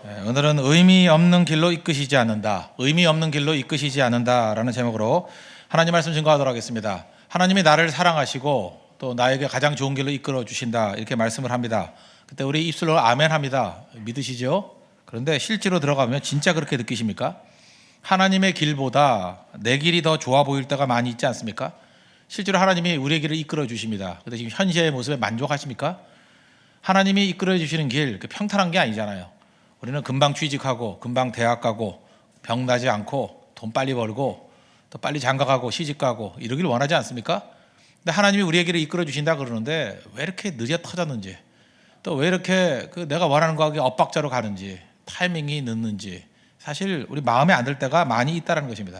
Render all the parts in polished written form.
오늘은 의미 없는 길로 이끄시지 않는다. 의미 없는 길로 이끄시지 않는다라는 제목으로 하나님 말씀 증거하도록 하겠습니다. 하나님이 나를 사랑하시고 또 나에게 가장 좋은 길로 이끌어 주신다. 이렇게 말씀을 합니다. 그때 우리 입술로 아멘 합니다. 믿으시죠? 그런데 실제로 들어가면 진짜 그렇게 느끼십니까? 하나님의 길보다 내 길이 더 좋아 보일 때가 많이 있지 않습니까? 실제로 하나님이 우리의 길을 이끌어 주십니다. 근데 지금 현재의 모습에 만족하십니까? 하나님이 이끌어 주시는 길 평탄한 게 아니잖아요. 우리는 금방 취직하고 금방 대학 가고 병 나지 않고 돈 빨리 벌고 또 빨리 장가 가고 시집 가고 이러길 원하지 않습니까? 근데 하나님이 우리의 길을 이끌어 주신다 그러는데 왜 이렇게 늦어 터졌는지, 또 왜 이렇게 내가 원하는 거하고 엇박자로 가는지, 타이밍이 늦는지 사실 우리 마음에 안 들 때가 많이 있다는 것입니다.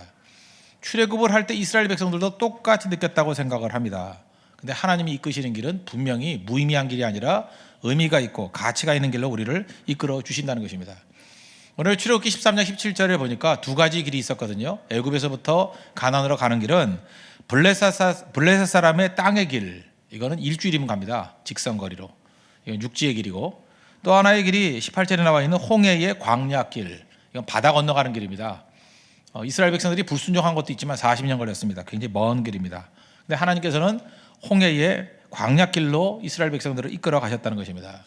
출애굽을 할 때 이스라엘 백성들도 똑같이 느꼈다고 생각을 합니다. 근데 하나님이 이끄시는 길은 분명히 무의미한 길이 아니라 의미가 있고 가치가 있는 길로 우리를 이끌어 주신다는 것입니다. 오늘 출애굽기 13장 17절에 보니까 두 가지 길이 있었거든요. 애굽에서부터 가나안으로 가는 길은 블레셋 사람의 땅의 길, 이거는 일주일이면 갑니다. 직선거리로. 이건 육지의 길이고, 또 하나의 길이 18절에 나와 있는 홍해의 광야길, 이건 바다 건너가는 길입니다. 이스라엘 백성들이 불순종한 것도 있지만 40년 걸렸습니다. 굉장히 먼 길입니다. 근데 하나님께서는 홍해의 광야길로 이스라엘 백성들을 이끌어 가셨다는 것입니다.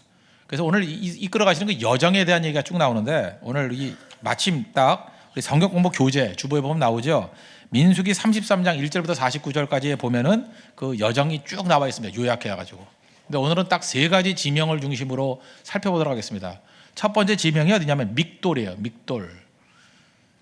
그래서 오늘 이끌어 가시는 그 여정에 대한 얘기가 쭉 나오는데, 오늘 이 마침 딱 우리 성경 공부 교재 주보에 보면 나오죠. 민수기 33장 1절부터 49절까지 보면은 그 여정이 쭉 나와 있습니다. 요약해가지고. 근데 오늘은 딱 세 가지 지명을 중심으로 살펴보도록 하겠습니다. 첫 번째 지명이 어디냐면 믹돌이에요. 믹돌.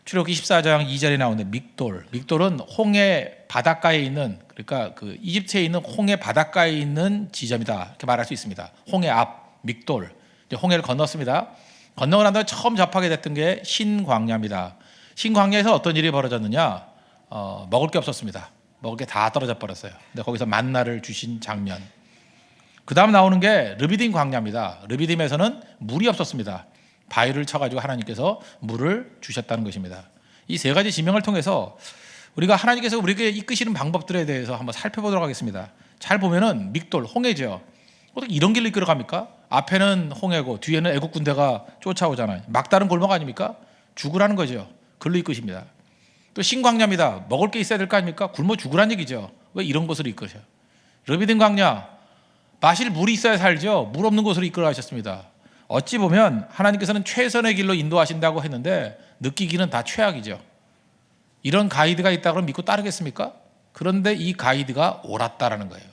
출애굽기 14장 2절에 나오는 믹돌. 믹돌은 홍해 바닷가에 있는, 그러니까 그 이집트에 있는 홍해 바닷가에 있는 지점이다, 이렇게 말할 수 있습니다. 홍해 앞 믹돌. 이제 홍해를 건넜습니다. 건너고 난 다음에 처음 접하게 됐던 게 신광야입니다. 신광야에서 어떤 일이 벌어졌느냐? 먹을 게 없었습니다. 먹을 게 다 떨어져 버렸어요. 근데 거기서 만나를 주신 장면. 그 다음 나오는 게 르비딤 광야입니다. 르비딤에서는 물이 없었습니다. 바위를 쳐가지고 하나님께서 물을 주셨다는 것입니다. 이 세 가지 지명을 통해서 우리가 하나님께서 우리에게 이끄시는 방법들에 대해서 한번 살펴보도록 하겠습니다. 잘 보면은 믹돌, 홍해죠. 어떻게 이런 길로 이끌어갑니까? 앞에는 홍해고 뒤에는 애국 군대가 쫓아오잖아요. 막다른 골목 아닙니까? 죽으라는 거죠. 글로 이끄십니다. 또 신광야입니다. 먹을 게 있어야 될 거 아닙니까? 굶어 죽으란 얘기죠. 왜 이런 곳으로 이끄셔요? 르비딤 광야, 마실 물이 있어야 살죠. 물 없는 곳으로 이끌어 가셨습니다. 어찌 보면 하나님께서는 최선의 길로 인도하신다고 했는데 느끼기는 다 최악이죠. 이런 가이드가 있다 그러면 믿고 따르겠습니까? 그런데 이 가이드가 옳았다라는 거예요.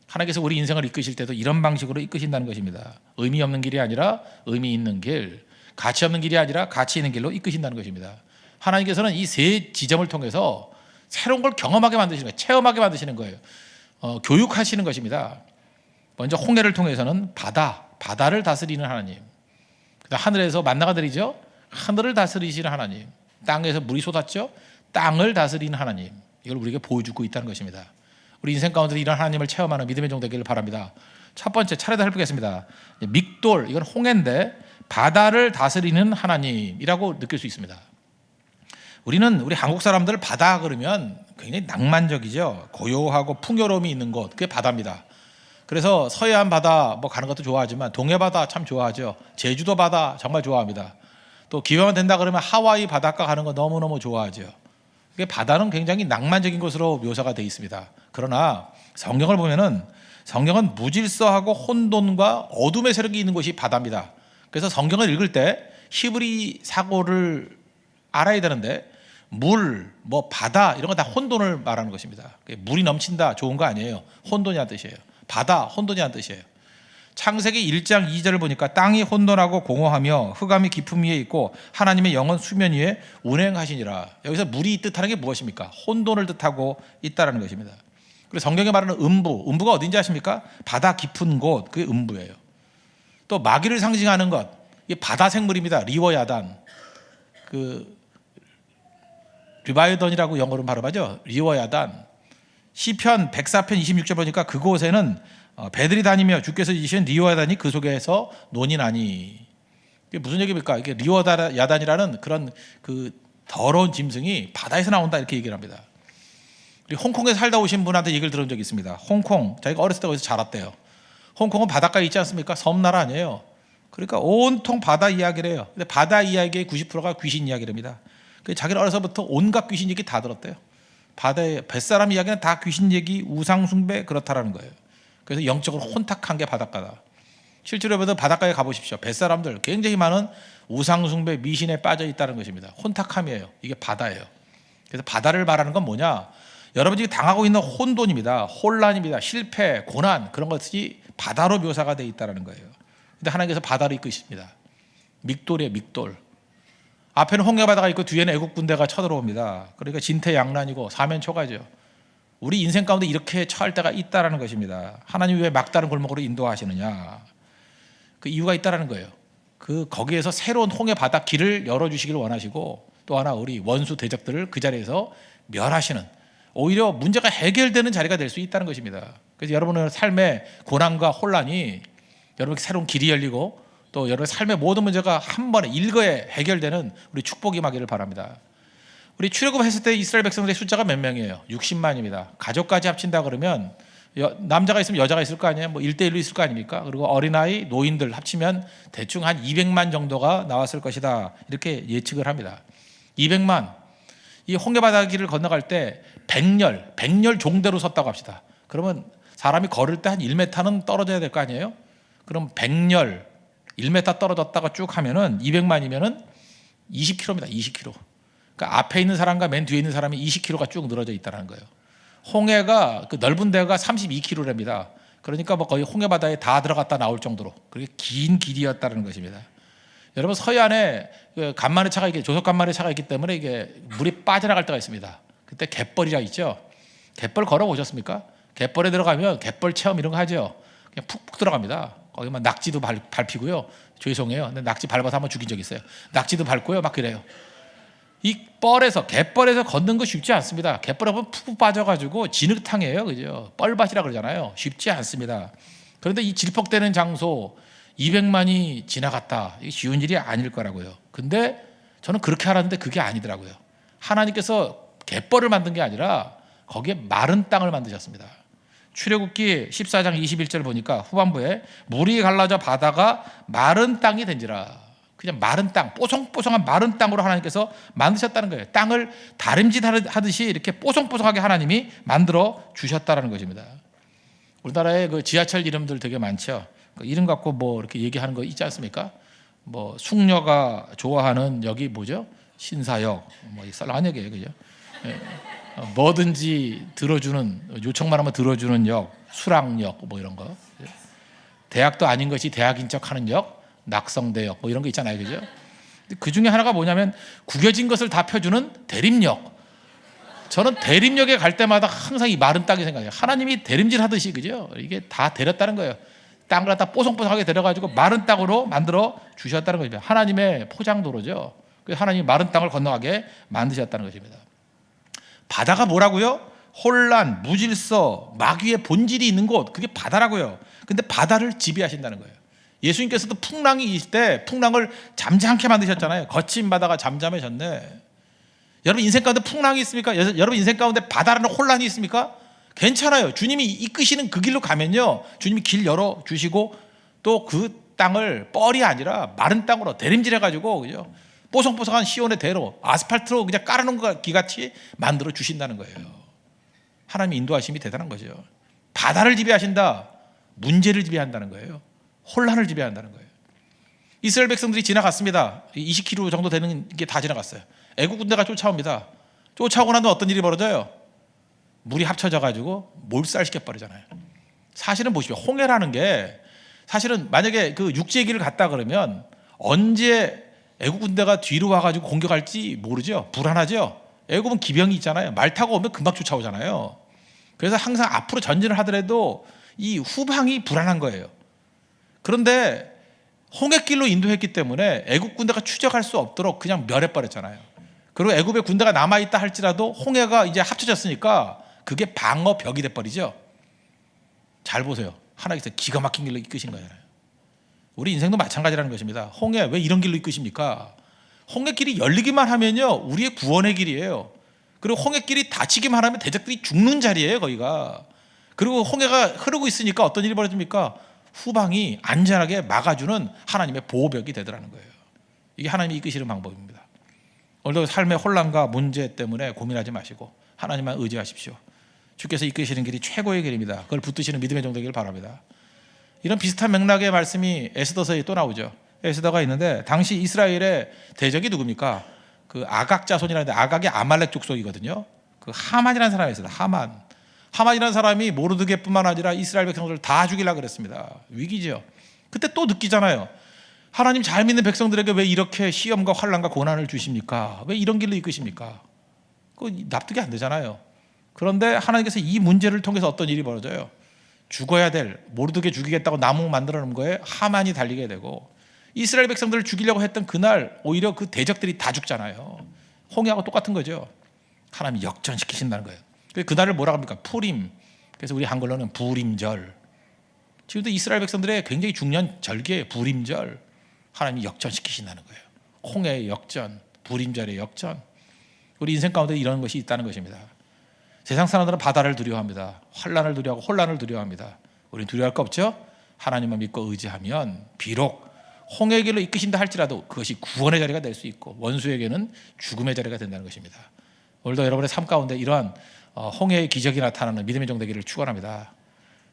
하나님께서 우리 인생을 이끄실 때도 이런 방식으로 이끄신다는 것입니다. 의미 없는 길이 아니라 의미 있는 길, 가치 없는 길이 아니라 가치 있는 길로 이끄신다는 것입니다. 하나님께서는 이 세 지점을 통해서 새로운 걸 경험하게 만드시는 거예요. 체험하게 만드시는 거예요. 교육하시는 것입니다. 먼저 홍해를 통해서는 바다를 다스리는 하나님, 하늘에서 만나가 내리죠. 하늘을 다스리시는 하나님, 땅에서 물이 쏟았죠. 땅을 다스리는 하나님, 이걸 우리에게 보여주고 있다는 것입니다. 우리 인생 가운데 이런 하나님을 체험하는 믿음의 종 되기를 바랍니다. 첫 번째 차례도 살펴보겠습니다. 믹돌, 이건 홍해인데 바다를 다스리는 하나님이라고 느낄 수 있습니다. 우리 한국 사람들 바다 그러면 굉장히 낭만적이죠. 고요하고 풍요로움이 있는 곳, 그게 바다입니다. 그래서 서해안 바다 가는 것도 좋아하지만 동해 바다 참 좋아하죠. 제주도 바다 정말 좋아합니다. 또 기회만 된다 그러면 하와이 바닷가 가는 거 너무너무 좋아하죠. 바다는 굉장히 낭만적인 곳으로 묘사가 되어 있습니다. 그러나 성경을 보면은 성경은 무질서하고 혼돈과 어둠의 세력이 있는 곳이 바다입니다. 그래서 성경을 읽을 때 히브리 사고를 알아야 되는데 물, 바다 이런 거 다 혼돈을 말하는 것입니다. 물이 넘친다 좋은 거 아니에요. 혼돈이라는 뜻이에요. 바다, 혼돈이라는 뜻이에요. 창세기 1장 2절을 보니까 땅이 혼돈하고 공허하며 흑암이 깊음 위에 있고 하나님의 영은 수면 위에 운행하시니라. 여기서 물이 뜻하는 게 무엇입니까? 혼돈을 뜻하고 있다는 것입니다. 그리고 성경에 말하는 음부가 어딘지 아십니까? 바다 깊은 곳, 그게 음부예요. 또 마귀를 상징하는 것, 이게 바다 생물입니다. 리워 야단, 리바이던이라고 영어로 발음하죠. 리워 야단. 시편 104편 26절 보니까 그곳에는 배들이 다니며 주께서 지으신 리워 야단이 그 속에서 논이나니. 이게 무슨 얘기입니까? 이게 리워 야단이라는 그런 더러운 짐승이 바다에서 나온다, 이렇게 얘기를 합니다. 우리 홍콩에 살다 오신 분한테 얘기를 들은 적이 있습니다. 홍콩, 자기가 어렸을 때 거기서 자랐대요. 홍콩은 바닷가에 있지 않습니까? 섬나라 아니에요. 그러니까 온통 바다 이야기래요. 근데 바다 이야기의 90%가 귀신 이야기랍니다. 자기는 어려서부터 온갖 귀신 얘기 다 들었대요. 바다의 뱃사람 이야기는 다 귀신 얘기, 우상 숭배 그렇다라는 거예요. 그래서 영적으로 혼탁한 게 바닷가다. 실제로 여러분들 바닷가에 가보십시오. 뱃사람들 굉장히 많은 우상 숭배 미신에 빠져 있다는 것입니다. 혼탁함이에요. 이게 바다예요. 그래서 바다를 말하는 건 뭐냐? 여러분들이 당하고 있는 혼돈입니다. 혼란입니다. 실패, 고난 그런 것이 바다로 묘사가 되어 있다는 거예요. 근데 하나님께서 바다를 이끄십니다. 믹돌이에요. 믹돌. 앞에는 홍해바다가 있고 뒤에는 애국 군대가 쳐들어옵니다. 그러니까 진퇴양난이고 사면초가죠. 우리 인생 가운데 이렇게 처할 때가 있다라는 것입니다. 하나님이 왜 막다른 골목으로 인도하시느냐? 그 이유가 있다라는 거예요. 거기에서 새로운 홍해바다 길을 열어주시길 원하시고 또 하나 우리 원수 대적들을 그 자리에서 멸하시는 오히려 문제가 해결되는 자리가 될 수 있다는 것입니다. 그래서 여러분의 삶의 고난과 혼란이 여러분에게 새로운 길이 열리고 또 여러분의 삶의 모든 문제가 한 번에 일거에 해결되는 우리 축복이 임하기를 바랍니다. 우리 출애굽했을 때 이스라엘 백성들의 숫자가 몇 명이에요? 60만입니다. 가족까지 합친다 그러면 남자가 있으면 여자가 있을 거 아니에요? 뭐 1대1로 있을 거 아닙니까? 그리고 어린아이, 노인들 합치면 대충 한 200만 정도가 나왔을 것이다. 이렇게 예측을 합니다. 200만. 이 홍해바다 길을 건너갈 때 100열 종대로 섰다고 합시다. 그러면 사람이 걸을 때 한 1m는 떨어져야 될 거 아니에요? 그럼 100열 1m 떨어졌다가 쭉 하면은 200만이면은 20km입니다. 20km. 그러니까 앞에 있는 사람과 맨 뒤에 있는 사람이 20km가 쭉 늘어져 있다는 거예요. 홍해가 그 넓은 데가 32km랍니다. 그러니까 뭐 거의 홍해바다에 다 들어갔다 나올 정도로 그렇게 긴 길이었다는 것입니다. 여러분 서해안에 간만의 차가 이게 조석 간만의 차가 있기 때문에 이게 물이 빠져나갈 때가 있습니다. 그때 갯벌이라 있죠. 갯벌 걸어 보셨습니까? 갯벌에 들어가면 갯벌 체험 이런 거 하죠. 그냥 푹푹 들어갑니다. 거기 막 낙지도 밟히고요. 죄송해요. 근데 낙지 밟아서 한번 죽인 적 있어요. 낙지도 밟고요. 막 그래요. 이 갯벌에서 걷는 거 쉽지 않습니다. 갯벌에 보면 푹푹 빠져가지고 진흙탕이에요. 그죠? 뻘밭이라 그러잖아요. 쉽지 않습니다. 그런데 이 질퍽대는 장소 200만이 지나갔다. 이게 쉬운 일이 아닐 거라고요. 근데 저는 그렇게 알았는데 그게 아니더라고요. 하나님께서 갯벌을 만든 게 아니라 거기에 마른 땅을 만드셨습니다. 출애굽기 14장 21절 보니까 후반부에 물이 갈라져 바다가 마른 땅이 된지라. 그냥 마른 땅, 뽀송뽀송한 마른 땅으로 하나님께서 만드셨다는 거예요. 땅을 다림질 하듯이 이렇게 뽀송뽀송하게 하나님이 만들어 주셨다는 것입니다. 우리나라에 그 지하철 이름들 되게 많죠. 그 이름 갖고 뭐 이렇게 얘기하는 거 있지 않습니까? 뭐 숙녀가 좋아하는 역이 뭐죠? 신사역, 뭐 썰렁한 역이에요, 그죠? 예. 뭐든지 들어주는 요청만 하면 들어주는 역, 수락역 뭐 이런 거. 대학도 아닌 것이 대학인 척하는 역, 낙성대역 뭐 이런 거 있잖아요, 그죠? 그 중에 하나가 뭐냐면 구겨진 것을 다 펴주는 대림역. 저는 대림역에 갈 때마다 항상 이 마른 땅이 생각해요. 하나님이 대림질 하듯이 그죠? 이게 다 데렸다는 거예요. 땅을 갖다 뽀송뽀송하게 데려가지고 마른 땅으로 만들어 주셨다는 것입니다. 하나님의 포장도로죠. 그래서 하나님이 마른 땅을 건너가게 만드셨다는 것입니다. 바다가 뭐라고요? 혼란, 무질서, 마귀의 본질이 있는 곳, 그게 바다라고요. 근데 바다를 지배하신다는 거예요. 예수님께서도 풍랑이 있을 때 풍랑을 잠잠케 만드셨잖아요. 거친 바다가 잠잠해졌네. 여러분 인생 가운데 풍랑이 있습니까? 여러분 인생 가운데 바다라는 혼란이 있습니까? 괜찮아요. 주님이 이끄시는 그 길로 가면요, 주님이 길 열어주시고 또 그 땅을 뻘이 아니라 마른 땅으로 대림질해가지고 그죠? 뽀송뽀송한 시온의 대로 아스팔트로 그냥 깔아놓은 것 같이 만들어 주신다는 거예요. 하나님의 인도하심이 대단한 거죠. 바다를 지배하신다. 문제를 지배한다는 거예요. 혼란을 지배한다는 거예요. 이스라엘 백성들이 지나갔습니다. 20km 정도 되는 게 다 지나갔어요. 애국 군대가 쫓아옵니다. 쫓아오고 나면 어떤 일이 벌어져요? 물이 합쳐져 가지고 몰살시켜 버리잖아요. 사실은 보십시오. 홍해라는 게 사실은 만약에 그 육지의 길을 갔다 그러면 언제 애국 군대가 뒤로 와가지고 공격할지 모르죠. 불안하죠. 애국은 기병이 있잖아요. 말 타고 오면 금방 쫓아오잖아요. 그래서 항상 앞으로 전진을 하더라도 이 후방이 불안한 거예요. 그런데 홍해길로 인도했기 때문에 애국 군대가 추적할 수 없도록 그냥 멸해버렸잖아요. 그리고 애국의 군대가 남아있다 할지라도 홍해가 이제 합쳐졌으니까 그게 방어벽이 돼버리죠. 잘 보세요. 하나님께서 기가 막힌 길로 이끄신 거잖아요. 우리 인생도 마찬가지라는 것입니다. 홍해 왜 이런 길로 이끄십니까? 홍해길이 열리기만 하면요, 우리의 구원의 길이에요. 그리고 홍해길이 닫히기만 하면 대적들이 죽는 자리예요, 거기가. 그리고 홍해가 흐르고 있으니까 어떤 일이 벌어집니까? 후방이 안전하게 막아주는 하나님의 보호벽이 되더라는 거예요. 이게 하나님이 이끄시는 방법입니다. 오늘도 삶의 혼란과 문제 때문에 고민하지 마시고 하나님만 의지하십시오. 주께서 이끄시는 길이 최고의 길입니다. 그걸 붙드시는 믿음의 정도이길 바랍니다. 이런 비슷한 맥락의 말씀이 에스더서에 또 나오죠. 에스더가 있는데 당시 이스라엘의 대적이 누굽니까? 그 아각 자손이라는데 아각이 아말렉 족속이거든요. 그 하만이라는 사람이 있어요. 하만이라는 사람이 모르드게뿐만 아니라 이스라엘 백성들을 다 죽이려고 그랬습니다. 위기죠. 그때 또 느끼잖아요. 하나님 잘 믿는 백성들에게 왜 이렇게 시험과 환난과 고난을 주십니까? 왜 이런 길로 이끄십니까? 그거 납득이 안 되잖아요. 그런데 하나님께서 이 문제를 통해서 어떤 일이 벌어져요? 죽어야 될 모르드게 죽이겠다고 나무 만들어 놓은 거에 하만이 달리게 되고 이스라엘 백성들을 죽이려고 했던 그날 오히려 그 대적들이 다 죽잖아요. 홍해하고 똑같은 거죠. 하나님이 역전시키신다는 거예요. 그날을 뭐라고 합니까? 푸림. 그래서 우리 한글로는 부림절. 지금도 이스라엘 백성들의 굉장히 중요한 절기예요. 부림절. 하나님이 역전시키신다는 거예요. 홍해의 역전, 부림절의 역전. 우리 인생 가운데 이런 것이 있다는 것입니다. 세상 사람들은 바다를 두려워합니다. 환난을 두려워하고 혼란을 두려워합니다. 우리는 두려워할 거 없죠? 하나님만 믿고 의지하면 비록 홍해의 길로 이끄신다 할지라도 그것이 구원의 자리가 될 수 있고 원수에게는 죽음의 자리가 된다는 것입니다. 오늘도 여러분의 삶 가운데 이러한 홍해의 기적이 나타나는 믿음의 정되기를 축원합니다.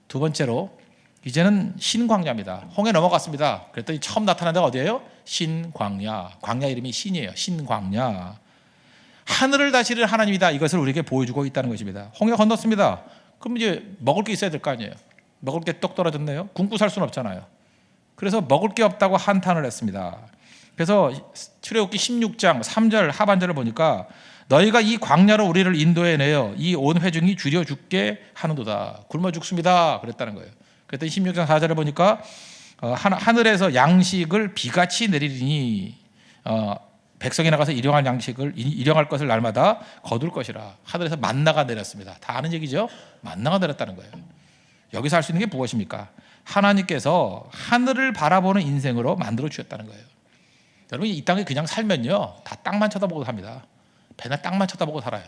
두 번째로 이제는 신광야입니다. 홍해 넘어갔습니다. 그랬더니 처음 나타난 데가 어디예요? 신광야. 광야 이름이 신이에요. 신광야. 하늘을 다스리는 하나님이다. 이것을 우리에게 보여주고 있다는 것입니다. 홍해 건넜습니다. 그럼 이제 먹을 게 있어야 될 거 아니에요. 먹을 게 똑 떨어졌네요. 굶고 살 수는 없잖아요. 그래서 먹을 게 없다고 한탄을 했습니다. 그래서 출애굽기 16장 3절 하반절을 보니까 너희가 이 광야로 우리를 인도해내어 이 온 회중이 줄여 죽게 하는도다. 굶어 죽습니다. 그랬다는 거예요. 그랬더니 16장 4절을 보니까 하늘에서 양식을 비같이 내리리니 백성이 나가서 일용할 것을 날마다 거둘 것이라. 하늘에서 만나가 내렸습니다. 다 아는 얘기죠. 만나가 내렸다는 거예요. 여기서 할 수 있는 게 무엇입니까? 하나님께서 하늘을 바라보는 인생으로 만들어 주셨다는 거예요. 여러분 이 땅에 그냥 살면요 다 땅만 쳐다보고 삽니다. 배나 땅만 쳐다보고 살아요.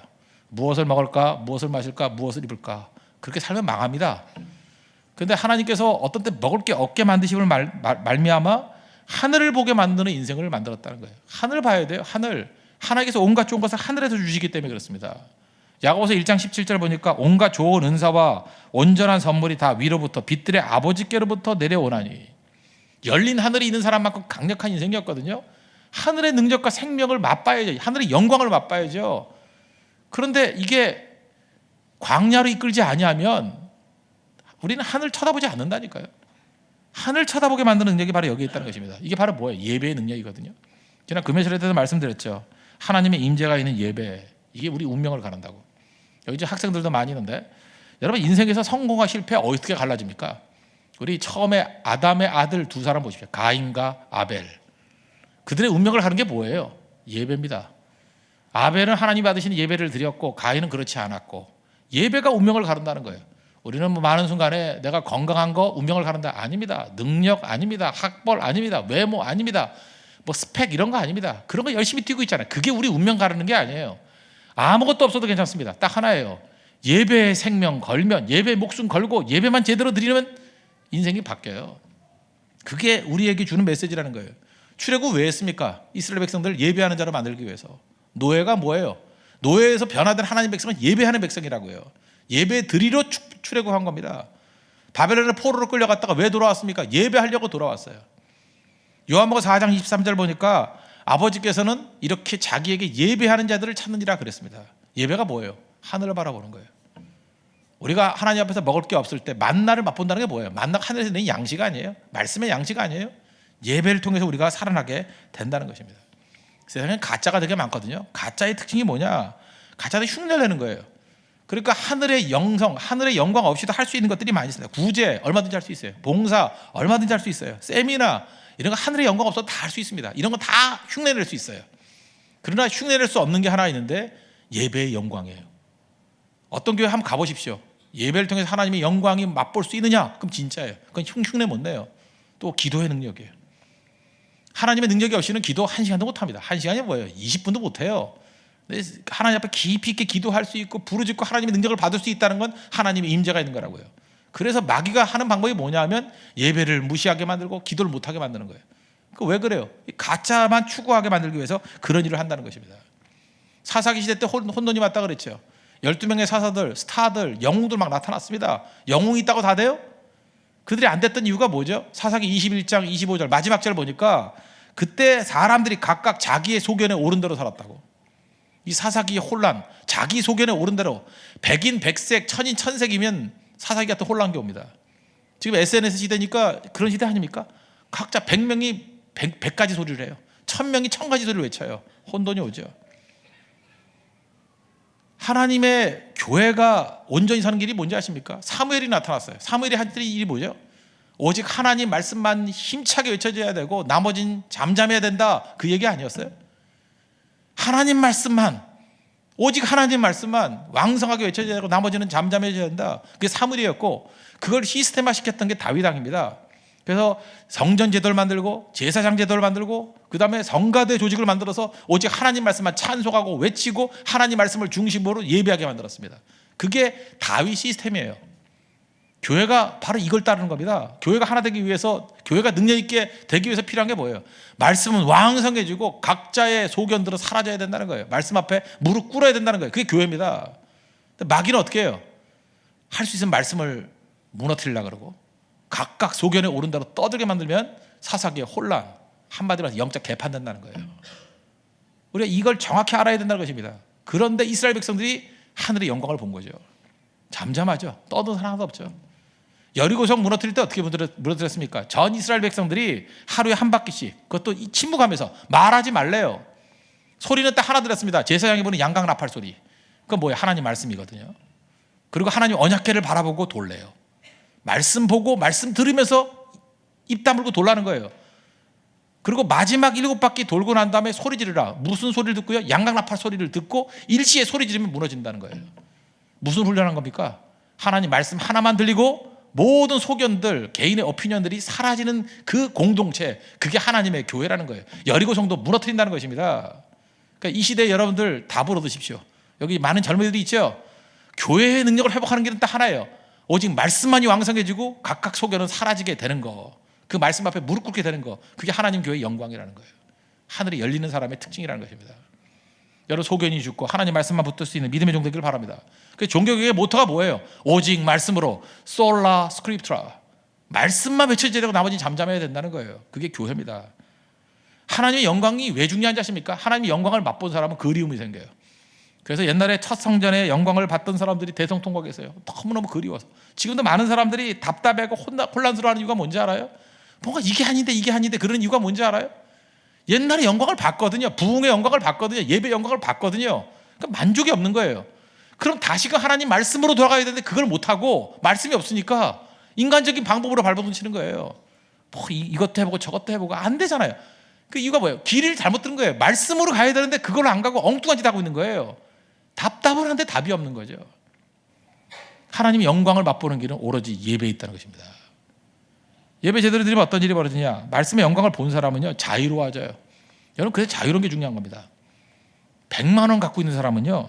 무엇을 먹을까, 무엇을 마실까, 무엇을 입을까. 그렇게 살면 망합니다. 그런데 하나님께서 어떤 때 먹을 게 없게 만드심을 말미암아 하늘을 보게 만드는 인생을 만들었다는 거예요. 하늘 봐야 돼요. 하나님께서 온갖 좋은 것을 하늘에서 주시기 때문에 그렇습니다. 야고보서 1장 17절 보니까 온갖 좋은 은사와 온전한 선물이 다 위로부터 빛들의 아버지께로부터 내려오나니. 열린 하늘이 있는 사람만큼 강력한 인생이었거든요. 하늘의 능력과 생명을 맛봐야죠. 하늘의 영광을 맛봐야죠. 그런데 이게 광야로 이끌지 아니하면 우리는 하늘 쳐다보지 않는다니까요. 하늘 쳐다보게 만드는 능력이 바로 여기에 있다는 것입니다. 이게 바로 뭐예요? 예배의 능력이거든요. 지난 금요일에 때도 말씀드렸죠. 하나님의 임재가 있는 예배, 이게 우리 운명을 가른다고. 여기 이제 학생들도 많이 있는데 여러분 인생에서 성공과 실패 어떻게 갈라집니까? 우리 처음에 아담의 아들 두 사람 보십시오. 가인과 아벨. 그들의 운명을 가른 게 뭐예요? 예배입니다. 아벨은 하나님 받으시는 예배를 드렸고 가인은 그렇지 않았고 예배가 운명을 가른다는 거예요. 우리는 뭐 많은 순간에 내가 건강한 거 운명을 가른다. 아닙니다. 능력 아닙니다. 학벌 아닙니다. 외모 아닙니다. 뭐 스펙 이런 거 아닙니다. 그런 거 열심히 뛰고 있잖아요. 그게 우리 운명 가르는 게 아니에요. 아무것도 없어도 괜찮습니다. 딱 하나예요. 예배의 생명 걸면, 예배의 목숨 걸고 예배만 제대로 드리면 인생이 바뀌어요. 그게 우리에게 주는 메시지라는 거예요. 출애굽 왜 했습니까? 이스라엘 백성들을 예배하는 자로 만들기 위해서. 노예가 뭐예요? 노예에서 변화된 하나님 백성은 예배하는 백성이라고요. 예배 드리러 출애굽한 겁니다. 바벨론의 포로로 끌려갔다가 왜 돌아왔습니까? 예배하려고 돌아왔어요. 요한복음 4장 23절 보니까 아버지께서는 이렇게 자기에게 예배하는 자들을 찾느니라 그랬습니다. 예배가 뭐예요? 하늘을 바라보는 거예요. 우리가 하나님 앞에서 먹을 게 없을 때 만나를 맛본다는 게 뭐예요? 만나가 하늘에서 내린 양식 아니에요? 말씀의 양식 아니에요? 예배를 통해서 우리가 살아나게 된다는 것입니다. 세상에 가짜가 되게 많거든요. 가짜의 특징이 뭐냐? 가짜는 흉내를 내는 거예요. 그러니까 하늘의 영성, 하늘의 영광 없이도 할 수 있는 것들이 많이 있습니다. 구제 얼마든지 할 수 있어요. 봉사 얼마든지 할 수 있어요. 세미나 이런 거 하늘의 영광 없어도 다 할 수 있습니다. 이런 거 다 흉내낼 수 있어요. 그러나 흉내낼 수 없는 게 하나 있는데 예배의 영광이에요. 어떤 교회 한번 가보십시오. 예배를 통해서 하나님의 영광이 맛볼 수 있느냐? 그럼 진짜예요. 그건 흉내 못 내요. 또 기도의 능력이에요. 하나님의 능력이 없이는 기도 1시간도 못합니다. 1시간이 뭐예요? 20분도 못해요. 하나님 앞에 깊이 있게 기도할 수 있고 부르짖고 하나님의 능력을 받을 수 있다는 건 하나님의 임재가 있는 거라고요. 그래서 마귀가 하는 방법이 뭐냐면 예배를 무시하게 만들고 기도를 못하게 만드는 거예요. 그 왜 그래요? 가짜만 추구하게 만들기 위해서 그런 일을 한다는 것입니다. 사사기 시대 때 혼돈이 왔다 그랬죠. 12명의 사사들, 스타들, 영웅들 막 나타났습니다. 영웅이 있다고 다 돼요? 그들이 안 됐던 이유가 뭐죠? 사사기 21장 25절 마지막 절 보니까 그때 사람들이 각각 자기의 소견에 옳은 대로 살았다고. 이 사사기의 혼란, 자기 소견에 옳은 대로 백인 백색 천인 천색이면 사사기 같은 혼란이 옵니다. 지금 SNS 시대니까 그런 시대 아닙니까? 각자 100명이 100가지 소리를 해요. 1000명이 1000가지 소리를 외쳐요. 혼돈이 오죠. 하나님의 교회가 온전히 사는 길이 뭔지 아십니까? 사무엘이 나타났어요. 사무엘이 한 일이 뭐죠? 오직 하나님 말씀만 힘차게 외쳐져야 되고 나머진 잠잠해야 된다, 그 얘기 아니었어요? 하나님 말씀만, 오직 하나님 말씀만 왕성하게 외쳐져야 되고 나머지는 잠잠해져야 된다, 그게 사무엘이었고, 그걸 시스템화 시켰던 게 다윗 왕입니다. 그래서 성전 제도를 만들고 제사장 제도를 만들고 그 다음에 성가대 조직을 만들어서 오직 하나님 말씀만 찬송하고 외치고 하나님 말씀을 중심으로 예배하게 만들었습니다. 그게 다윗 시스템이에요. 교회가 바로 이걸 따르는 겁니다. 교회가 하나 되기 위해서, 교회가 능력 있게 되기 위해서 필요한 게 뭐예요? 말씀은 왕성해지고 각자의 소견들은 사라져야 된다는 거예요. 말씀 앞에 무릎 꿇어야 된다는 거예요. 그게 교회입니다. 마귀는 어떻게 해요? 할 수 있으면 말씀을 무너뜨리려고 그러고 각각 소견에 오른 대로 떠들게 만들면 사사기의 혼란, 한마디로 해서 영적 개판된다는 거예요. 우리가 이걸 정확히 알아야 된다는 것입니다. 그런데 이스라엘 백성들이 하늘의 영광을 본 거죠. 잠잠하죠. 떠드는 사람 하나도 없죠. 여리고성 무너뜨릴 때 어떻게 무너뜨렸습니까? 전 이스라엘 백성들이 하루에 한 바퀴씩, 그것도 침묵하면서 말하지 말래요. 소리는 딱 하나 들었습니다. 제사장이 보는 양각 나팔 소리. 그건 뭐예요? 하나님 말씀이거든요. 그리고 하나님 언약궤를 바라보고 돌래요. 말씀 보고 말씀 들으면서 입 다물고 돌라는 거예요. 그리고 마지막 7바퀴 돌고 난 다음에 소리 지르라. 무슨 소리를 듣고요? 양각나팔 소리를 듣고 일시에 소리 지르면 무너진다는 거예요. 무슨 훈련한 겁니까? 하나님 말씀 하나만 들리고 모든 소견들, 개인의 오피니언들이 사라지는 그 공동체, 그게 하나님의 교회라는 거예요. 여리고 성도 무너뜨린다는 것입니다. 그러니까 이 시대에 여러분들 다 벌어두십시오. 여기 많은 젊은이들이 있죠. 교회의 능력을 회복하는 길은 딱 하나예요. 오직 말씀만이 왕성해지고 각각 소견은 사라지게 되는 거, 그 말씀 앞에 무릎 꿇게 되는 거, 그게 하나님 교회의 영광이라는 거예요. 하늘이 열리는 사람의 특징이라는 것입니다. 여러 소견이 죽고 하나님 말씀만 붙들 수 있는 믿음의 종교 되기를 바랍니다. 그 종교교회의 모토가 뭐예요? 오직 말씀으로 솔라 스크립트라, 말씀만 외쳐져야 되고 나머지는 잠잠해야 된다는 거예요. 그게 교회입니다. 하나님의 영광이 왜 중요한지 아십니까? 하나님의 영광을 맛본 사람은 그리움이 생겨요. 그래서 옛날에 첫 성전의 영광을 받던 사람들이 대성통곡했어요. 너무너무 그리워서. 지금도 많은 사람들이 답답하고 혼란스러워하는 이유가 뭔지 알아요? 뭔가 이게 아닌데 그런 이유가 뭔지 알아요? 옛날에 영광을 봤거든요. 부흥의 영광을 봤거든요. 예배 영광을 봤거든요. 그러니까 만족이 없는 거예요. 그럼 다시금 하나님 말씀으로 돌아가야 되는데 그걸 못하고, 말씀이 없으니까 인간적인 방법으로 발버둥치는 거예요. 뭐 이것도 해보고 저것도 해보고 안 되잖아요. 그 이유가 뭐예요? 길을 잘못 들은 거예요. 말씀으로 가야 되는데 그걸 안 가고 엉뚱한 짓 하고 있는 거예요. 답답을 하는데 답이 없는 거죠. 하나님의 영광을 맛보는 길은 오로지 예배에 있다는 것입니다. 예배 제대로 드리면 어떤 일이 벌어지냐? 말씀의 영광을 본 사람은요, 자유로워져요. 여러분, 그래서 자유로운 게 중요한 겁니다. 100만 원 갖고 있는 사람은요,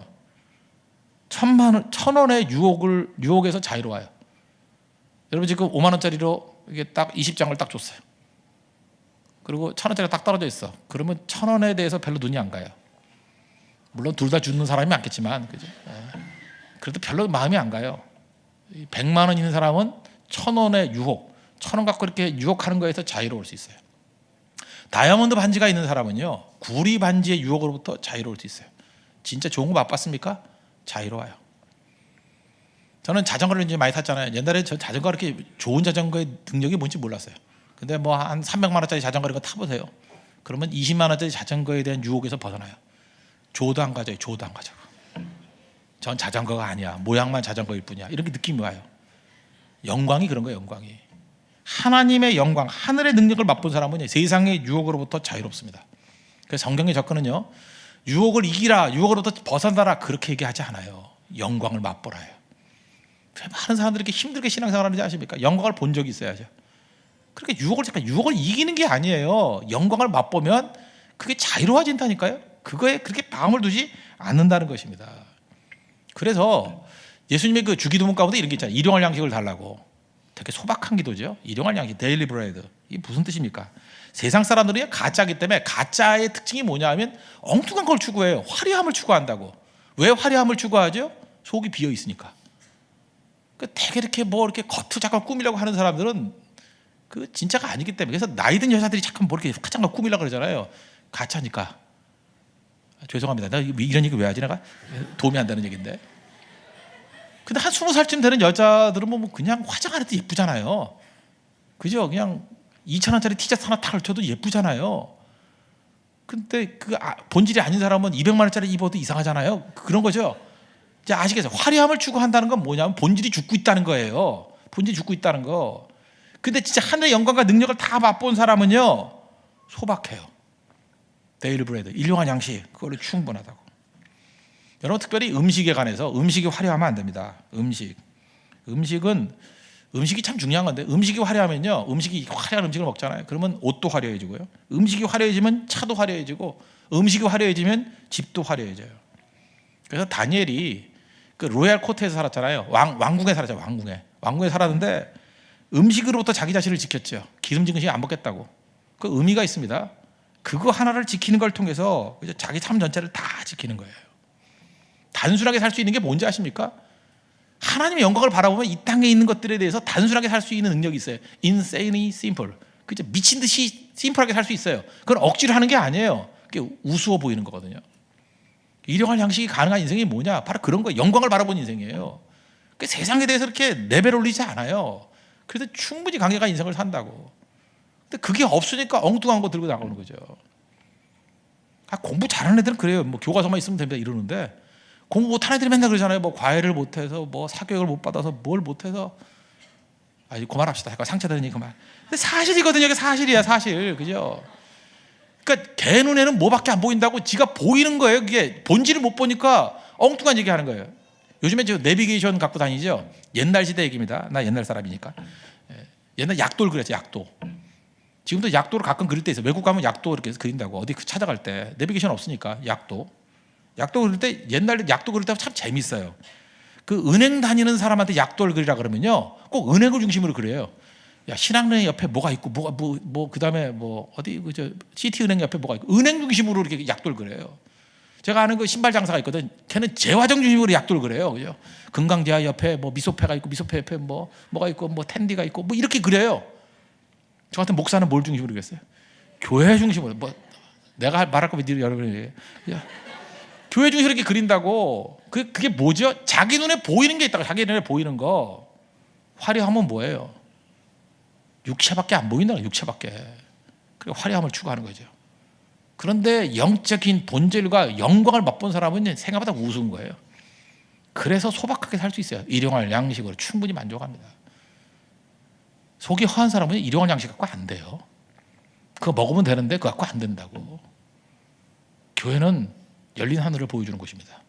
1,000원의 유혹에서 자유로워요. 여러분, 지금 5만 원짜리로 이게 딱 20장을 딱 줬어요. 그리고 1,000원짜리가 딱 떨어져 있어. 그러면 1,000원에 대해서 별로 눈이 안 가요. 물론 둘 다 주는 사람이 많겠지만, 그죠? 그래도 별로 마음이 안 가요. 100만 원 있는 사람은 1,000원의 유혹, 1,000원 갖고 이렇게 유혹하는 거에서 자유로울 수 있어요. 다이아몬드 반지가 있는 사람은요, 구리 반지의 유혹으로부터 자유로울 수 있어요. 진짜 좋은 거 맛봤습니까? 자유로워요. 저는 자전거를 이제 많이 탔잖아요. 옛날에 저 자전거 이렇게 좋은 자전거의 능력이 뭔지 몰랐어요. 근데 뭐 한 300만 원짜리 자전거 이런 거 타보세요. 그러면 20만 원짜리 자전거에 대한 유혹에서 벗어나요. 조도 안 가져요. 조도 안 가져. 전 자전거가 아니야. 모양만 자전거일 뿐이야. 이렇게 느낌이 와요. 영광이 그런 거예요. 영광이. 하나님의 영광, 하늘의 능력을 맛본 사람은 세상의 유혹으로부터 자유롭습니다. 그래서 성경의 접근은요, 유혹을 이기라, 유혹으로부터 벗어나라, 그렇게 얘기하지 않아요. 영광을 맛보라 해요. 많은 사람들이 이렇게 힘들게 신앙생활하는지 아십니까? 영광을 본 적이 있어야죠. 그렇게 유혹을 이기는 게 아니에요. 영광을 맛보면 그게 자유로워진다니까요. 그거에 그렇게 마음을 두지 않는다는 것입니다. 그래서 예수님의 그 주기도문 가운데 이런 게 있잖아요. 일용할 양식을 달라고. 되게 소박한 기도죠. 일용할 양식, 데일리 브레드. 이게 무슨 뜻입니까? 세상 사람들이 가짜이기 때문에 가짜의 특징이 뭐냐 하면 엉뚱한 걸 추구해요. 화려함을 추구한다고. 왜 화려함을 추구하죠? 속이 비어 있으니까. 되게 이렇게 뭐 이렇게 겉을 잠깐 꾸미려고 하는 사람들은 그 진짜가 아니기 때문에. 그래서 나이 든 여자들이 잠깐 뭐 이렇게 화장을 꾸미려고 그러잖아요. 가짜니까. 죄송합니다. 나 이런 얘기 왜 하지? 내가 도움이 안 되는 얘기인데. 근데 한 20살쯤 되는 여자들은 뭐 그냥 화장 안 해도 예쁘잖아요. 그죠? 그냥 2,000원짜리 티셔츠 하나 딱 걸쳐도 예쁘잖아요. 근데 그 본질이 아닌 사람은 200만 원짜리 입어도 이상하잖아요. 그런 거죠. 이제 아시겠어요? 화려함을 추구한다는 건 뭐냐면 본질이 죽고 있다는 거예요. 본질이 죽고 있다는 거. 근데 진짜 하늘의 영광과 능력을 다 맛본 사람은요, 소박해요. 데일리 브레드, 일용한 양식, 그걸로 충분하다고. 여러분, 특별히 음식에 관해서 음식이 화려하면 안 됩니다. 음식이 참 중요한 건데, 음식이 화려하면요, 음식이 화려한 음식을 먹잖아요. 그러면 옷도 화려해지고요. 음식이 화려해지면 차도 화려해지고, 음식이 화려해지면 집도 화려해져요. 그래서 다니엘이 그 로얄 코트에서 살았잖아요. 왕궁에 살았죠. 왕궁에 살았는데 음식으로부터 자기 자신을 지켰죠. 기름진 음식 안 먹겠다고. 그 의미가 있습니다. 그거 하나를 지키는 걸 통해서 자기 삶 전체를 다 지키는 거예요. 단순하게 살 수 있는 게 뭔지 아십니까? 하나님의 영광을 바라보면 이 땅에 있는 것들에 대해서 단순하게 살 수 있는 능력이 있어요. insanely simple. 그죠? 미친 듯이 심플하게 살 수 있어요. 그건 억지로 하는 게 아니에요. 그게 우스워 보이는 거거든요. 일용할 양식이 가능한 인생이 뭐냐? 바로 그런 거예요. 영광을 바라보는 인생이에요. 그 세상에 대해서 이렇게 레벨 올리지 않아요. 그래서 충분히 강력한 인생을 산다고. 근데 그게 없으니까 엉뚱한 거 들고 나가는 거죠. 공부 잘하는 애들은 그래요. 뭐 교과서만 있으면 됩니다 이러는데, 공부 못하는 애들이 맨날 그러잖아요. 뭐 과외를 못해서, 뭐 사교육을 못 받아서, 뭘 못해서. 그만합시다. 약간 상처되는 얘기 그만. 근데 사실이거든요. 이게 사실이야, 사실. 그죠? 그러니까 걔 눈에는 뭐밖에 안 보인다고 지가 보이는 거예요. 그게 본질을 못 보니까 엉뚱한 얘기 하는 거예요. 요즘에 저 내비게이션 갖고 다니죠. 옛날 시대 얘기입니다. 나 옛날 사람이니까. 옛날 약도를 그렸죠. 약도. 지금도 약도를 가끔 그릴 때 있어요. 외국 가면 약도 이렇게 그린다고. 어디 찾아갈 때 내비게이션 없으니까 약도 그릴 때, 옛날에 약도 그릴 때 참 재밌어요. 그 은행 다니는 사람한테 약도를 그리라 그러면요, 꼭 은행을 중심으로 그려요. 야, 신한은행 옆에 뭐가 있고, 그다음에 뭐 어디 그저 시티은행 옆에 뭐가 있고, 은행 중심으로 이렇게 약도를 그려요. 제가 아는 그 신발 장사가 있거든. 걔는 재화점 중심으로 약도를 그려요. 그죠? 금강대하 옆에 뭐 미소패가 있고, 미소패 옆에 뭐가 있고, 뭐 텐디가 있고, 뭐 이렇게 그려요. 저 같은 목사는 뭘 중심으로 그렸어요? 교회 중심으로. 뭐 내가 말할 거면 여러분이 교회 중심으로 이렇게 그린다고. 그게 뭐죠? 자기 눈에 보이는 게 있다고. 자기 눈에 보이는 거. 화려하면 뭐예요? 육체밖에 안 보인다. 육체밖에. 그리고 화려함을 추구하는 거죠. 그런데 영적인 본질과 영광을 맛본 사람은 생각보다 우스운 거예요. 그래서 소박하게 살 수 있어요. 일용할 양식으로 충분히 만족합니다. 속이 허한 사람은 일용할 양식 갖고 안 돼요. 그거 먹으면 되는데 그거 갖고 안 된다고. 교회는 열린 하늘을 보여주는 곳입니다.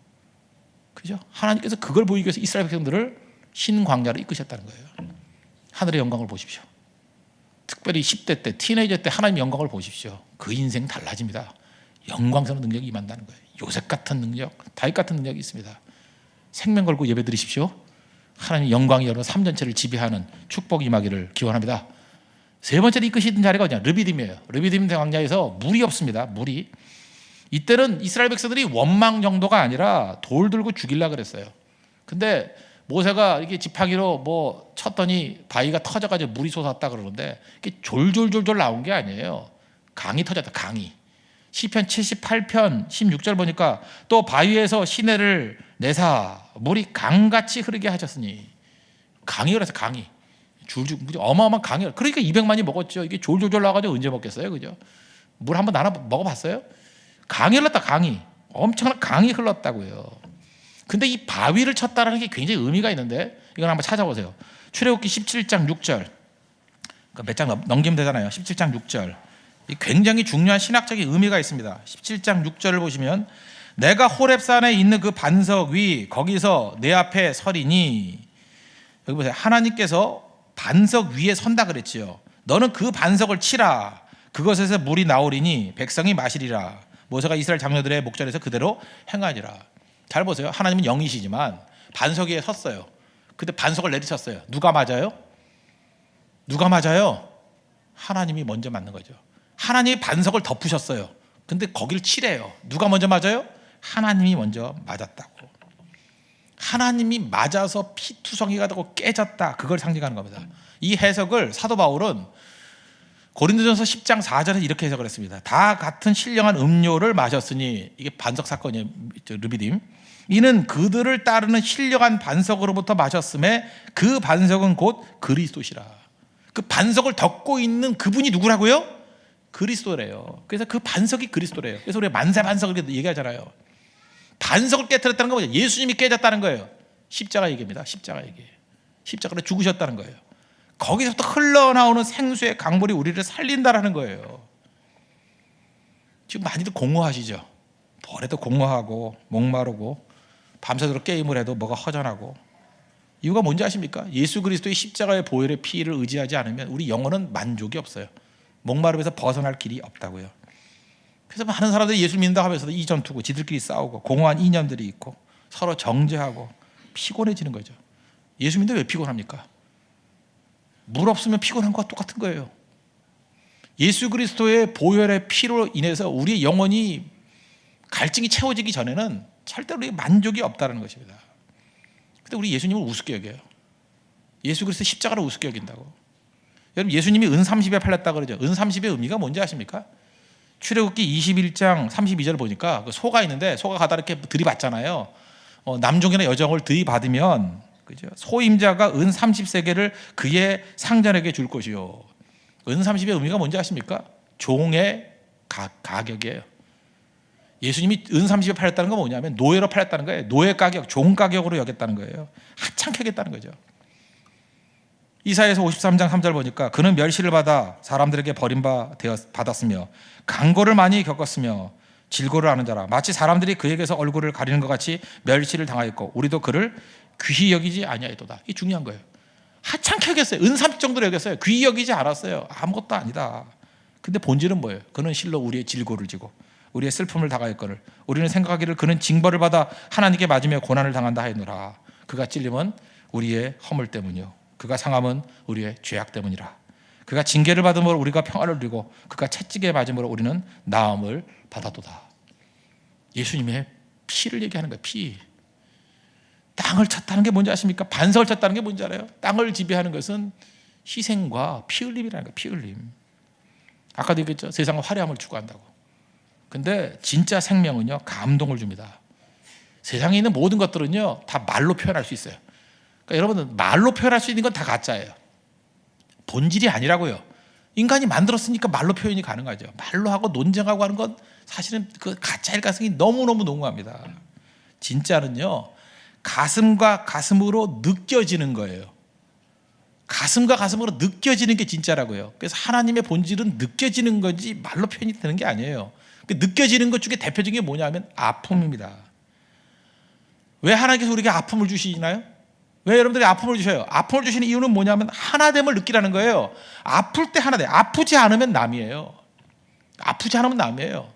그죠? 하나님께서 그걸 보이기 위해서 이스라엘 백성들을 신광야로 이끄셨다는 거예요. 하늘의 영광을 보십시오. 특별히 10대 때, 티네이저 때 하나님의 영광을 보십시오. 그 인생 달라집니다. 영광스러운 능력이 임한다는 거예요. 요셉 같은 능력, 다윗 같은 능력이 있습니다. 생명 걸고 예배 드리십시오. 하나님의 영광이 여러분 삶 전체를 지배하는 축복이 임하기를 기원합니다. 세 번째로 이끄시던 자리가 어디냐? 르비딤이에요. 르비딤 광야에서 물이 없습니다. 물이. 이때는 이스라엘 백성들이 원망 정도가 아니라 돌 들고 죽이려고 그랬어요. 근데 모세가 이게 지팡이로 뭐 쳤더니 바위가 터져가지고 물이 솟았다 그러는데, 이게 졸졸졸졸 나온 게 아니에요. 강이 터졌다. 강이. 시편 78편 16절 보니까 또 바위에서 시내를 내사 물이 강같이 흐르게 하셨으니. 강이 그래서 강이 줄줄 어마어마한 강이. 그러니까 200만이 먹었죠. 이게 졸졸졸 나와가지고 언제 먹겠어요, 그죠? 물 한번 나눠 먹어봤어요? 강이 흘렀다. 강이 엄청난 강이 흘렀다고요. 근데 이 바위를 쳤다라는 게 굉장히 의미가 있는데, 이건 한번 찾아보세요. 출애굽기 17장 6절. 몇 장 넘기면 되잖아요. 17장 6절. 굉장히 중요한 신학적인 의미가 있습니다. 17장 6절을 보시면, 내가 호렙산에 있는 그 반석 위 거기서 내 앞에 서리니. 여기 보세요. 하나님께서 반석 위에 선다 그랬지요. 너는 그 반석을 치라. 그것에서 물이 나오리니 백성이 마시리라. 모세가 이스라엘 장로들의 목전에서 그대로 행하리라. 잘 보세요. 하나님은 영이시지만 반석 위에 섰어요. 근데 반석을 내리쳤어요. 누가 맞아요? 누가 맞아요? 하나님이 먼저 맞는 거죠. 하나님이 반석을 덮으셨어요. 근데 거길 치래요. 누가 먼저 맞아요? 하나님이 먼저 맞았다고. 하나님이 맞아서 피투성이가 되고 깨졌다. 그걸 상징하는 겁니다. 이 해석을 사도 바울은 고린도전서 10장 4절에 이렇게 해석을 했습니다. 다 같은 신령한 음료를 마셨으니, 이게 반석 사건이에요. 르비딤. 이는 그들을 따르는 신령한 반석으로부터 마셨음에 그 반석은 곧 그리스도시라. 그 반석을 덮고 있는 그분이 누구라고요? 그리스도래요. 그래서 그 반석이 그리스도래요. 그래서 우리가 만세 반석을 얘기하잖아요. 반석을 깨뜨렸다는 건 뭐죠? 예수님이 깨졌다는 거예요. 십자가 얘기입니다. 십자가 얘기. 십자가로 죽으셨다는 거예요. 거기서부터 흘러나오는 생수의 강물이 우리를 살린다라는 거예요. 지금 많이들 공허하시죠? 뭐래도 공허하고 목마르고 밤새도록 게임을 해도 뭐가 허전하고. 이유가 뭔지 아십니까? 예수 그리스도의 십자가의 보혈의 피를 의지하지 않으면 우리 영혼은 만족이 없어요. 목마름에서 벗어날 길이 없다고요. 그래서 많은 사람들이 예수 믿는다 하면서도 이전투고 지들끼리 싸우고 공허한 이념들이 있고 서로 정죄하고 피곤해지는 거죠. 예수 믿는데 왜 피곤합니까? 물 없으면 피곤한 것과 똑같은 거예요. 예수 그리스도의 보혈의 피로 인해서 우리의 영혼이 갈증이 채워지기 전에는 절대로 만족이 없다는 것입니다. 근데 우리 예수님을 우습게 여겨요. 예수 그리스도 십자가를 우습게 여긴다고. 여러분, 예수님이 은 30에 팔렸다 그러죠. 은 30의 의미가 뭔지 아십니까? 출애굽기 21장 32절 보니까 그 소가 있는데 소가 가다 이렇게 들이받잖아요. 남종이나 여종을 들이받으면, 그죠? 소임자가 은 30세겔을 그의 상전에게 줄 것이요. 은 30의 의미가 뭔지 아십니까? 종의 가격이에요. 예수님이 은 30에 팔렸다는 건 뭐냐면 노예로 팔렸다는 거예요. 노예 가격, 종 가격으로 여겼다는 거예요. 하찮게 여겼다는 거죠. 이사야서 53장 3절 보니까 그는 멸시를 받아 사람들에게 버림받았으며 강고를 많이 겪었으며 질고를 하는 자라. 마치 사람들이 그에게서 얼굴을 가리는 것 같이 멸시를 당하였고 우리도 그를 귀히 여기지 아니하였도다. 이게 중요한 거예요. 하찮게 여겼어요. 은 30 정도로 여겼어요. 귀히 여기지 않았어요. 아무것도 아니다. 근데 본질은 뭐예요? 그는 실로 우리의 질고를 지고 우리의 슬픔을 당하였거늘 우리는 생각하기를 그는 징벌을 받아 하나님께 맞으며 고난을 당한다 하였노라. 그가 찔림은 우리의 허물 때문이요 그가 상함은 우리의 죄악 때문이라. 그가 징계를 받음으로 우리가 평화를 누리고 그가 채찍에 맞음으로 우리는 나음을 받았도다. 예수님의 피를 얘기하는 거예요. 피. 땅을 쳤다는 게 뭔지 아십니까? 반석을 쳤다는 게 뭔지 알아요? 땅을 지배하는 것은 희생과 피 흘림이라는 거예요. 피 흘림. 아까도 얘기했죠. 세상은 화려함을 추구한다고. 근데 진짜 생명은요, 감동을 줍니다. 세상에 있는 모든 것들은요, 다 말로 표현할 수 있어요. 그러니까 여러분은 말로 표현할 수 있는 건 다 가짜예요. 본질이 아니라고요. 인간이 만들었으니까 말로 표현이 가능하죠. 말로 하고 논쟁하고 하는 건 사실은 그 가짜일 가능성이 너무너무 농후합니다. 진짜는요, 가슴과 가슴으로 느껴지는 거예요. 가슴과 가슴으로 느껴지는 게 진짜라고요. 그래서 하나님의 본질은 느껴지는 거지 말로 표현이 되는 게 아니에요. 느껴지는 것 중에 대표적인 게 뭐냐면 아픔입니다. 왜 하나님께서 우리에게 아픔을 주시나요? 왜 여러분들이 아픔을 주셔요? 아픔을 주시는 이유는 뭐냐면 하나됨을 느끼라는 거예요. 아플 때 하나됨. 아프지 않으면 남이에요. 아프지 않으면 남이에요.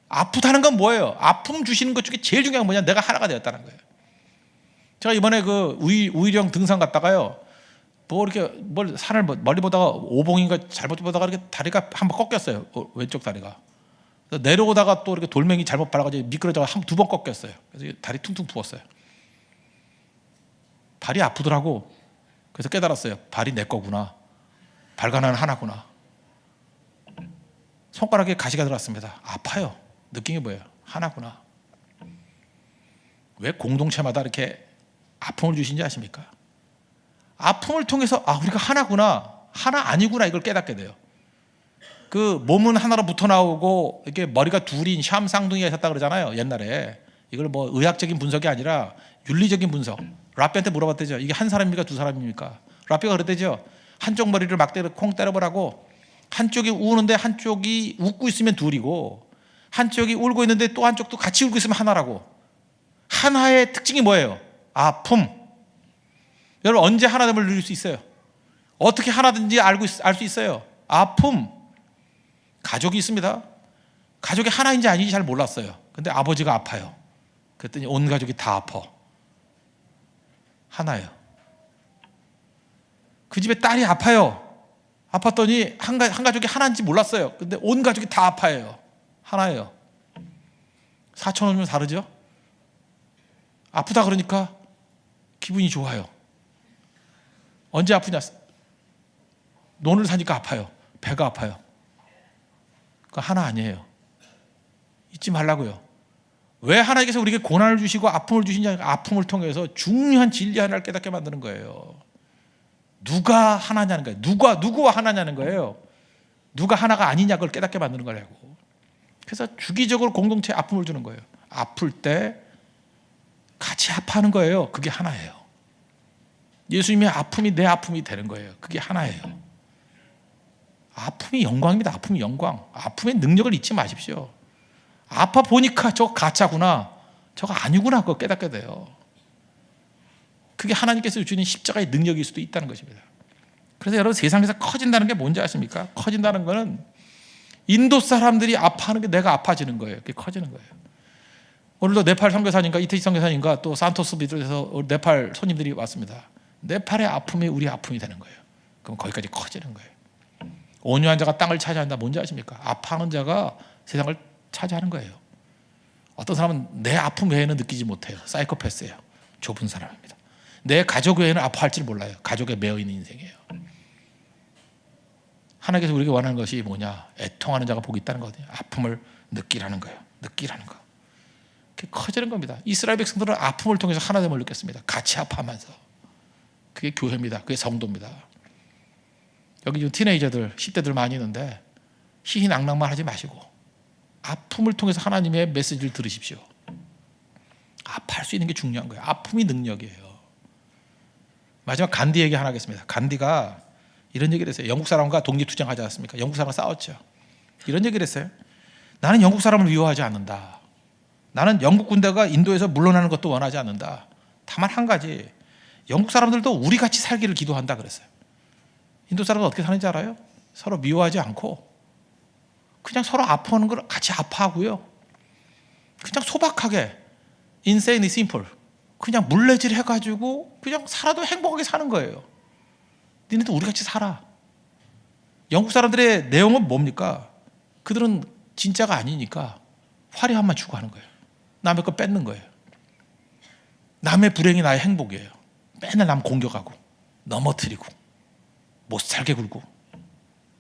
아프다는 건 뭐예요? 아픔 주시는 것 중에 제일 중요한 건 뭐냐? 내가 하나가 되었다는 거예요. 제가 이번에 그 우이령 등산 갔다가요, 뭐 이렇게 산을 멀리 보다가 오봉인가 잘못 보다가 이렇게 다리가 한번 꺾였어요. 왼쪽 다리가. 내려오다가 또 이렇게 돌멩이 잘못 밟아가지고 미끄러져서 두 번 꺾였어요. 그래서 다리 퉁퉁 부었어요. 발이 아프더라고. 그래서 깨달았어요. 발이 내 거구나. 발가락은 하나구나. 손가락에 가시가 들어왔습니다. 아파요. 느낀 게 뭐예요? 하나구나. 왜 공동체마다 이렇게 아픔을 주신지 아십니까? 아픔을 통해서 우리가 하나구나, 하나 아니구나, 이걸 깨닫게 돼요. 그 몸은 하나로 붙어 나오고 이렇게 머리가 둘인 샴 쌍둥이가 있었다 그러잖아요. 옛날에 이걸 뭐 의학적인 분석이 아니라 윤리적인 분석. 라피한테 물어봤대죠. 이게 한 사람입니까, 두 사람입니까? 라피가 그랬대죠. 한쪽 머리를 막대로 콩 때려보라고. 한쪽이 우는데 한쪽이 웃고 있으면 둘이고, 한쪽이 울고 있는데 또 한쪽도 같이 울고 있으면 하나라고. 하나의 특징이 뭐예요? 아픔. 여러분, 언제 하나됨을 누릴 수 있어요? 어떻게 하나든지 알 수 있어요? 아픔. 가족이 있습니다. 가족이 하나인지 아닌지 잘 몰랐어요. 근데 아버지가 아파요. 그랬더니 온 가족이 다 아파. 하나예요. 그 집에 딸이 아파요. 아팠더니 한 가족이 하나인지 몰랐어요. 근데 온 가족이 다 아파해요. 하나예요. 4,000원이면 다르죠? 아프다 그러니까 기분이 좋아요. 언제 아프냐? 논을 사니까 아파요. 배가 아파요. 그거 하나 아니에요. 잊지 말라고요. 왜 하나님께서 우리에게 고난을 주시고 아픔을 주시냐? 아픔을 통해서 중요한 진리 하나를 깨닫게 만드는 거예요. 누가 하나냐는 거예요. 누구와 하나냐는 거예요. 누가 하나가 아니냐 그걸 깨닫게 만드는 거라고. 그래서 주기적으로 공동체에 아픔을 주는 거예요. 아플 때 같이 아파하는 거예요. 그게 하나예요. 예수님의 아픔이 내 아픔이 되는 거예요. 그게 하나예요. 아픔이 영광입니다. 아픔이 영광. 아픔의 능력을 잊지 마십시오. 아파 보니까 저거 가짜구나, 저거 아니구나, 그거 깨닫게 돼요. 그게 하나님께서 주신 십자가의 능력일 수도 있다는 것입니다. 그래서 여러분, 세상에서 커진다는 게 뭔지 아십니까? 커진다는 거는 인도 사람들이 아파하는 게 내가 아파지는 거예요. 그게 커지는 거예요. 오늘도 네팔 선교사님과 이태희 선교사님과 또 산토스 비둘에서 네팔 손님들이 왔습니다. 네팔의 아픔이 우리 아픔이 되는 거예요. 그럼 거기까지 커지는 거예요. 온유한 자가 땅을 차지한다. 뭔지 아십니까? 아파하는 자가 세상을 차지하는 거예요. 어떤 사람은 내 아픔 외에는 느끼지 못해요. 사이코패스예요. 좁은 사람입니다. 내 가족 외에는 아파할 줄 몰라요. 가족에 매여 있는 인생이에요. 하나님께서 우리에게 원하는 것이 뭐냐? 애통하는 자가 복이 있다는 거거든요. 아픔을 느끼라는 거예요. 느끼라는 거. 그게 커지는 겁니다. 이스라엘 백성들은 아픔을 통해서 하나됨을 느꼈습니다. 같이 아파하면서. 그게 교회입니다. 그게 성도입니다. 여기 지금 티네이저들, 10대들 많이 있는데 희희낙낙만 하지 마시고 아픔을 통해서 하나님의 메시지를 들으십시오. 아파할 수 있는 게 중요한 거예요. 아픔이 능력이에요. 마지막 간디 얘기 하나 하겠습니다. 간디가 이런 얘기를 했어요. 영국 사람과 독립투쟁하지 않았습니까? 영국 사람과 싸웠죠. 이런 얘기를 했어요. 나는 영국 사람을 미워하지 않는다. 나는 영국 군대가 인도에서 물러나는 것도 원하지 않는다. 다만 한 가지, 영국 사람들도 우리 같이 살기를 기도한다 그랬어요. 인도 사람은 어떻게 사는지 알아요? 서로 미워하지 않고 그냥 서로 아파하는 걸 같이 아파하고요. 그냥 소박하게 insanely simple, 그냥 물레질 해가지고 그냥 살아도 행복하게 사는 거예요. 니네도 우리 같이 살아. 영국 사람들의 내용은 뭡니까? 그들은 진짜가 아니니까 화려함만 추구하는 거예요. 남의 거 뺏는 거예요. 남의 불행이 나의 행복이에요. 맨날 남 공격하고 넘어뜨리고 못 살게 굴고.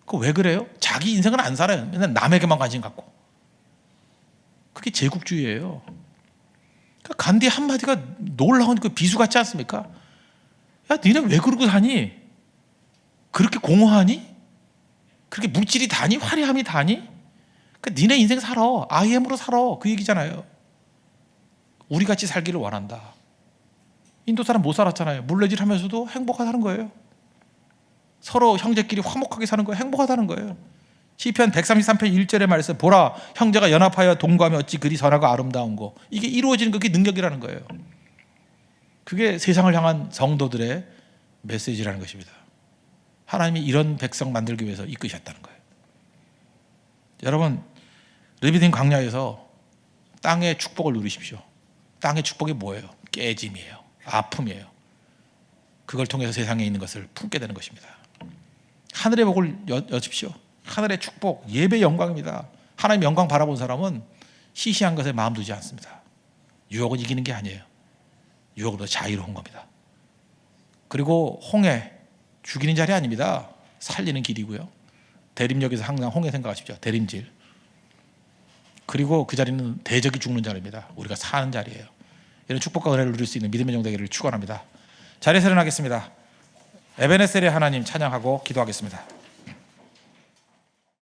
그거 왜 그래요? 자기 인생은 안 살아요. 맨날 남에게만 관심 갖고. 그게 제국주의예요. 그러니까 간디 한마디가 놀라운 그 비수 같지 않습니까? 야, 니네 왜 그러고 사니? 그렇게 공허하니? 그렇게 물질이 다니? 화려함이 다니? 그러니까 니네 인생 살아. IM으로 살아. 그 얘기잖아요. 우리 같이 살기를 원한다. 인도 사람 못 살았잖아요. 물레질 하면서도 행복하다는 거예요. 서로 형제끼리 화목하게 사는 거예요. 행복하다는 거예요. 시편 133편 1절에 말해서 보라, 형제가 연합하여 동거하며 어찌 그리 선하고 아름다운 거. 이게 이루어지는 그게 능력이라는 거예요. 그게 세상을 향한 성도들의 메시지라는 것입니다. 하나님이 이런 백성 만들기 위해서 이끄셨다는 거예요. 여러분, 르비딤 광야에서 땅의 축복을 누리십시오. 땅의 축복이 뭐예요? 깨짐이에요. 아픔이에요. 그걸 통해서 세상에 있는 것을 품게 되는 것입니다. 하늘의 복을 여십시오. 하늘의 축복, 예배의 영광입니다. 하나님의 영광 바라본 사람은 시시한 것에 마음 두지 않습니다. 유혹은 이기는 게 아니에요. 유혹으로 자유로운 겁니다. 그리고 홍해, 죽이는 자리 아닙니다. 살리는 길이고요. 대림역에서 항상 홍해 생각하십시오. 대림질. 그리고 그 자리는 대적이 죽는 자리입니다. 우리가 사는 자리예요. 이런 축복과 은혜를 누릴 수 있는 믿음의 정되기를 축원합니다. 자리에서 일어나겠습니다. 에베네셀의 하나님 찬양하고 기도하겠습니다.